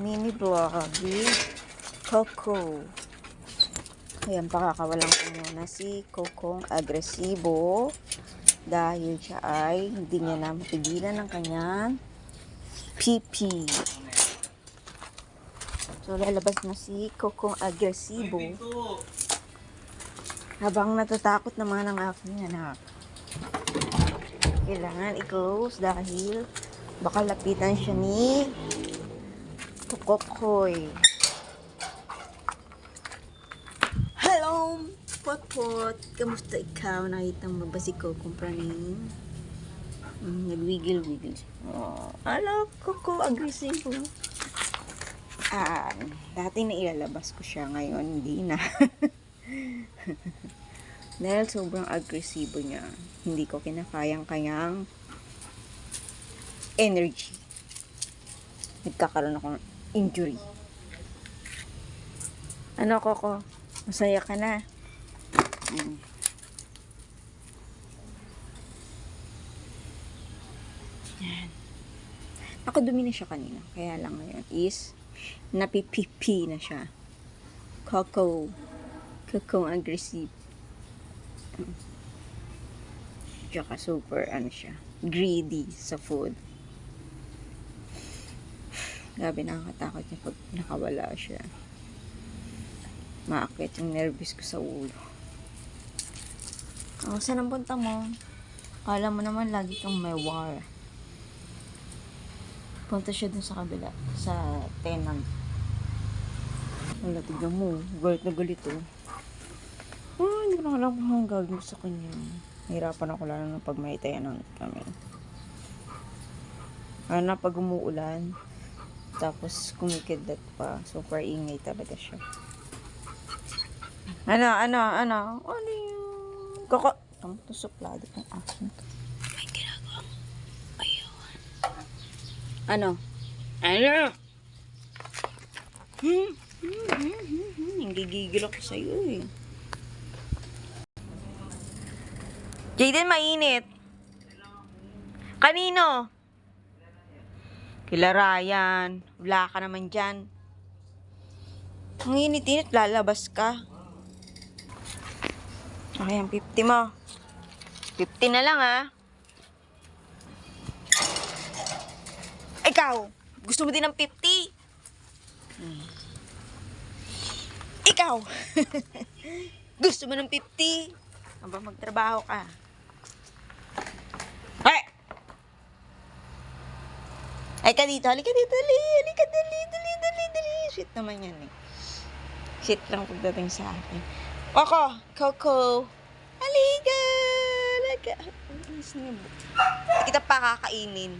mini vlog with Coco. Ayan, pakakawalan ko muna si Cocong agresibo dahil siya ay hindi niya na mapigilan ng kanyang pipi. So, lalabas na si Cocong agresibo habang natatakot naman ang aking anak. Kailangan i-close dahil baka lapitan siya ni Kokoy. Hello, Potpot. Kamusta ikaw? Nakita mo ba si Cocong praning? Nagwigil-wigil siya. Hello, Coco. Agresibo. Dati na ilalabas ko siya. Ngayon, hindi na. Dahil sobrang agresibo niya, hindi ko kinakayang kanyang energy. Nagkakaroon ako ng injury. Ano, Coco? Masaya ka na? Yan. Nakadumi na siya kanina. Kaya lang ngayon is napipipi na siya. Coco aggressive. Tsaka super siya, greedy sa food. Grabe, nakakatakot niya pag nakawala siya. Maakit yung nervous ko sa ulo. Saan ang punta mo? Kala mo naman lagi kang may war. Punta siya dun sa kabila, sa tenant. Wala, tignan mo, galit na galit hindi ko na alam kung anong gagawin sa kanya. Nahirapan ako lalo na pag may tayanan kami. Na pag umuulan, tapos kumikidlat pa, super ingay talaga siya. Ano yun? Koko, itong suplado ng akin. May ginagawang ayawan. Ano? Gigigil ako sa'yo eh. Jaden, mainit. Kanino? Kila Ryan. Wala ka naman dyan. Ang init-init, lalabas ka. Okay, ang 50 mo. 50 na lang, Ikaw, gusto mo din ng 50? Ikaw, gusto mo ng 50? Aba, magtrabaho ka. Halika dito, halika dito, dali. Shit naman yan Shit lang pagdating sa akin. Coco. Halika. Hindi kita pa kakainin.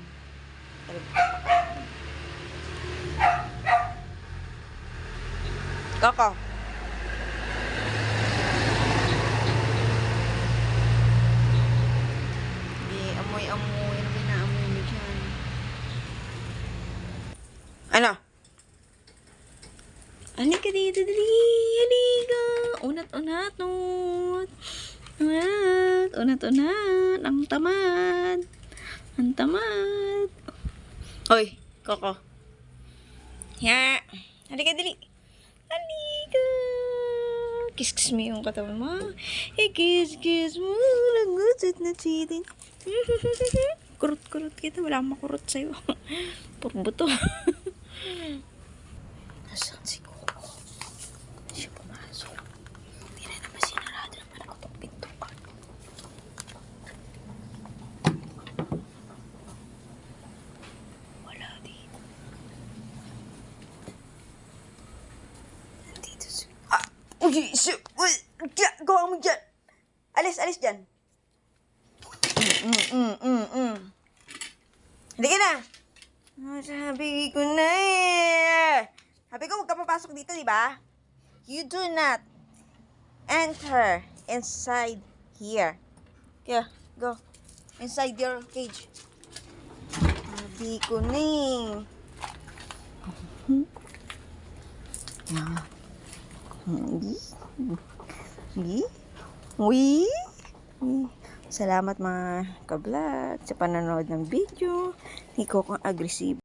Coco. Amoy. Ano pinaamoy mo dyan? Ano? Halika dito, dali. Halika. Unat. Ang tamad. Hoy, Coco. Halika, dali. Halika. Kiss mo yung katawan mo. Kiss mo. Lagusit na cheating. Kurot kita. Wala akong makurot sa'yo. Puro buto. Nasaan si Coco? Hindi siya pumasok. Hindi na naman sinarado naman ako itong pintuan. Wala dito. Nandito si... Gawa mo dyan! Alis dyan! Halika na! Sabi ko na Sabi ko, huwag ka papasok dito, di ba? You do not enter inside here. Kaya, go. Inside your cage. Sabi ko na Salamat mga ka-vlog sa panonood ng video ni Cocong agresibo.